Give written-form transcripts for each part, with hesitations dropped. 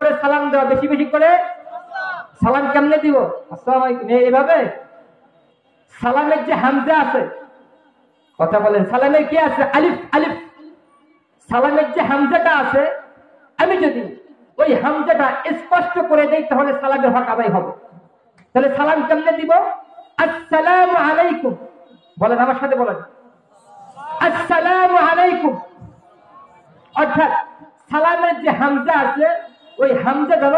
করে সালাম দেওয়া, বেশি বেশি করে সালাম কেমনে দিব? আসসালামু আলাইকুম এইভাবে। সালামের যে হামজা আছে, কথা বলেন, সালামের কি আছে? আলিফ আলিফ। সালামের যে হামজাটা আছে, আমি যদি ওই হামজাটা স্পষ্ট করে দেই তাহলে সালামের হক আদায় হবে। তাহলে সালাম কেমনে দিব? আসসালামু আলাইকুম বলেন, আমার সাথে বলেন, আসসালামু আলাইকুম। অর্থাৎ সালামের যে হামজা আছে, ওই হামজা যেন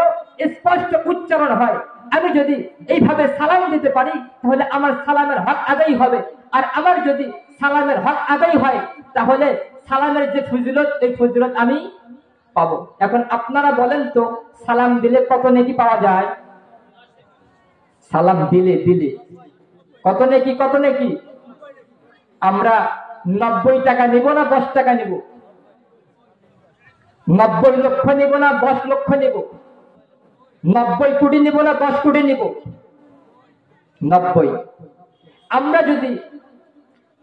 স্পষ্ট উচ্চারণ হয়। আমি যদি এইভাবে সালাম দিতে পারি তাহলে আমার সালামের হক আদায় হবে। আর আমার যদি সালামের হক আদায় হয় তাহলে সালামের যে ফজিলত, এই ফজিলত আমি পাবো। এখন আপনারা বলেন তো, সালাম দিলে কত নেকি পাওয়া যায়? সালাম দিলে দিলে কত নেকি? কত নেকি? আমরা 90 টাকা নিব না 10 টাকা নিব? 90 লক্ষ নিব না 10 লক্ষ নিব? 90 কোটি নিব না 10 কোটি নিব? 90। আমরা যদি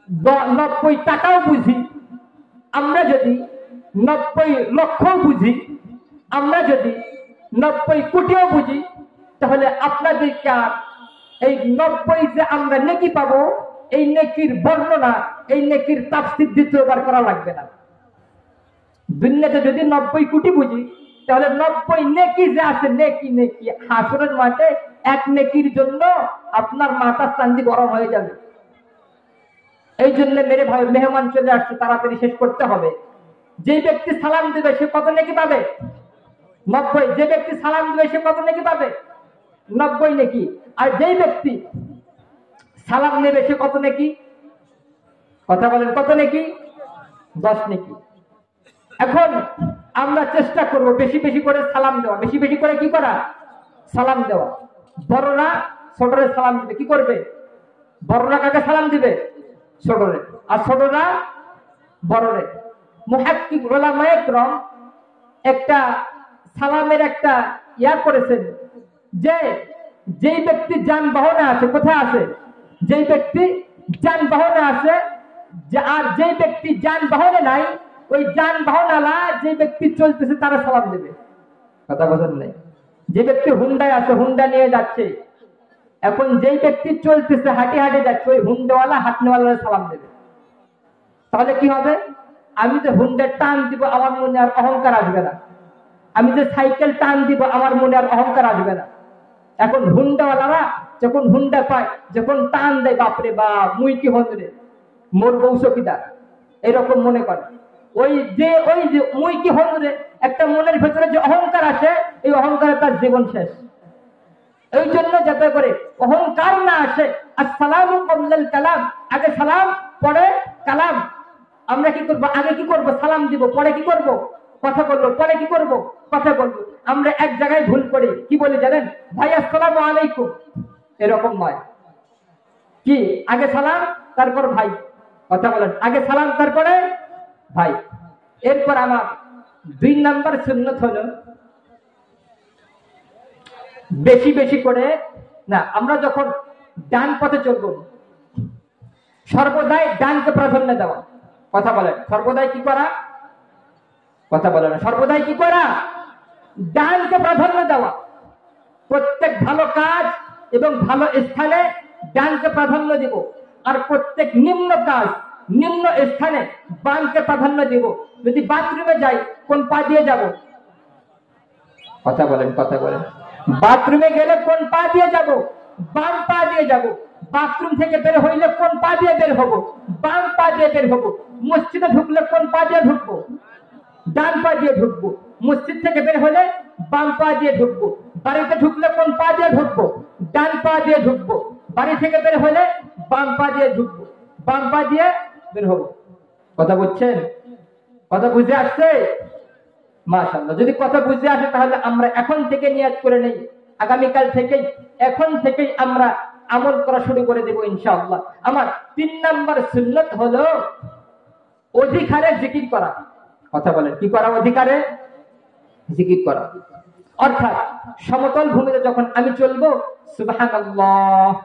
90 টাকাও বুঝি, আমরা যদি 90 লক্ষও বুঝি, আমরা যদি 90 কোটিও বুঝি, তাহলে আপনাদেরকে এই 90 যে আমরা নেকি পাবো, এই নেকির বর্ণনা, এই নেকির তাফসীর দ্বিতীয়বার করা লাগবে না। দুনিয়াতে যদি 90 কোটি বুঝি তাহলে 90 নেকি যে আছে, নেকি নেকি হাসরের মাঠে এক নেকির জন্য আপনার মাথা চান্দি গরম হয়ে যাবে। এই জন্য মেরে ভাই, মেহমান চলে আসছে, তাড়াতাড়ি শেষ করতে হবে। যে ব্যক্তি সালাম দিবে সে কত নেকি পাবে? 90। যে ব্যক্তি সালাম দিবে সে কত নেকি পাবে? 90 নেকি। আর যেই ব্যক্তি সালাম নেবে সে কত নেকি? কথা বলেন, কত নেকি? 10 নেকি। এখন আমরা চেষ্টা করব বেশি বেশি করে সালাম দেওয়া, বেশি বেশি করে কি করা? সালাম দেওয়া। বড়রা ছোটরে সালাম দিবে, কি করবে? বড়রা কাকে সালাম দিবে? ছোটরে। আর ছোটরা বড়রে। মুহাক্কিক উলামায়ে কেরাম একটা সালামের একটা ইয়া করেছেন যে যেই ব্যক্তি যানবাহনে আছে, কোথায় আছে? যেই ব্যক্তি যানবাহনে আছে, আর যেই ব্যক্তি যানবাহনে নাই, ওই যানবাহনওয়ালা যে ব্যক্তি চলতেছে তারা সালাম দেবে। কথা বোঝেন নাই? যে ব্যক্তি হুন্ডায় আছে, হুন্ডা নিয়ে যাচ্ছে, এখন যেই ব্যক্তি চলতেছে, হাঁটে হাঁটে যাচ্ছে, ওই হুন্ডাওয়ালা হাঁটনেওয়ালা সালাম দেবে। তাহলে কি হবে? আমি যে হুন্ডার টান দিব আমার মনে আর অহংকার আসবে না। আমি যে সাইকেল টান দিব আমার মনে আর অহংকার আসবে না। এখন হুন্ডাওয়ালারা যখন হুন্ডা পায়, যখন টান দেয়, বাপরে বা, মুই কি হন্দ্রে, মোর বউ চকিদার, এরকম মনে করে। ওই যে মুই কি হন্দ্রে একটা মনের ভেতরে যে অহংকার আসে, এই অহংকারে তার জীবন শেষ। এই জন্য যাতে করে অহংকার না আসে, আসসালামু ক্বাবলাল কালাম, আগে সালাম পরে কালাম। আমরা কি করব? আগে কি করব? সালাম দিব, পরে কি করব? কথা বলবো, পরে কি করব? কথা বলবো। আমরা এক জায়গায় ভুল করি, কি বলি জানেন? ভাই আসসালামু আলাইকুম, এরকম নয়। কি? আগে সালাম তারপর ভাই। কথা বলেন, আগে সালাম তারপরে ভাই। এরপর আমার 2 নাম্বার সুন্নাত হলো বেশি বেশি করে না, আমরা যখন ডান পথে চলবো সর্বদাই ডানকে প্রাধান্য দেওয়া। কথা বলেন, সর্বদাই কি করা? কথা বলেন, সর্বদাই কি করা? ডানকে প্রাধান্য দেওয়া। প্রত্যেক ভালো কাজ এবং ভালো স্থানে ডানকে প্রাধান্য দিব, আর প্রত্যেক নিম্ন কাজ, নিম্ন স্থানে বামকে প্রাধান্য দিব। যদি বাথরুমে যাই, কোন পা দিয়ে যাব? কথা বলেন, কথা বলেন। বাথরুমে গেলে কোন পা দিয়ে যাব? বাম পা দিয়ে যাব। বাথরুম থেকে বের হইলে কোন পা দিয়ে বের হবো? বাম পা দিয়ে বের হবো। মসজিদে ঢুকলে কোন পা দিয়ে ঢুকবো? ডান পা দিয়ে ঢুকবো। মসজিদ থেকে বের হলে বাম পা দিয়ে ঢুকবো। বাড়িতে ঢুকলে কোন পা দিয়ে ঢুকবো? ডান পা দিয়ে ঢুকবো। বাড়ি থেকে বের হলে বাম পা দিয়ে ঢুকবো, বাম পা দিয়ে বের হবো। কথা বুঝছেন? কথা বুঝে আসছে? মাশাআল্লাহ। যদি কথা বুঝে আসে তাহলে আমরা এখন থেকে নিয়ত করে নেই, আগামীকাল থেকেই, এখন থেকেই আমরা আমল করা শুরু করে দেব ইনশাআল্লাহ। আমার 3 নাম্বার সুন্নাত হলো অধিকারে জিকির করা। কথা বলেন, কি করা? অধিকারে জিকির করা। অর্থাৎ সমতল ভূমিতে যখন আমি চলবো, সুবহানাল্লাহ,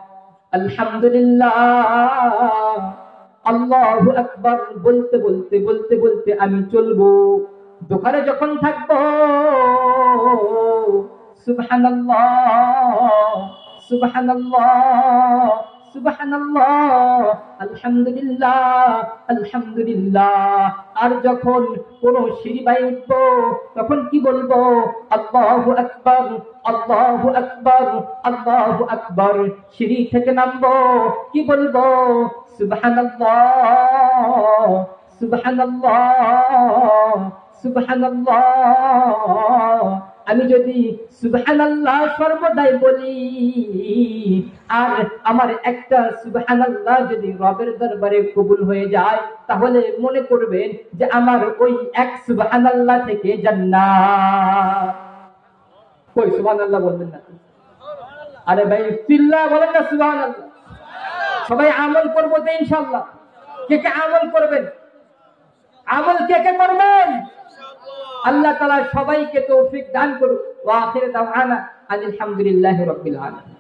আলহামদুলিল্লাহ, আল্লাহু আকবার বলতে বলতে বলতে বলতে আমি চলবো। দোকানে যখন থাকবো সুবহানাল্লাহ সুবহানাল্লাহ সুবহানাল্লাহ, আলহামদুলিল্লাহ আলহামদুলিল্লাহ। আর যখন কোন সিঁড়ি বাই উঠবো তখন কি বলবো? আল্লাহু আকবার আল্লাহু আকবার আল্লাহু আকবার। সিঁড়ি থেকে নামবো কি বলবো? সুবহানাল্লাহ সুবহানাল্লাহ সুবহানাল্লাহ। আমি যদি সুবহানাল্লাহ সর্বদাই বলি আর আমার একটা সুবহানাল্লাহ যদি রবের দরবারে কবুল হয়ে যায়, তাহলে মনে করবেন যে আমার ওই এক সুবহানাল্লাহ থেকে জান্নাত। কই সুবহানাল্লাহ বলবেন না? আরে ভাই চিল্লা বলেন না সুবহানাল্লাহ। সবাই আমল করবো তো ইনশাআল্লাহ। কে কে আমল করবেন? আমল কে কে করবেন? আল্লাহ তাআলা সবাইকে তৌফিক দান করুন। ওয়া আখিরু দাওয়ানা আলহামদুলিল্লাহি রাব্বিল আলামিন।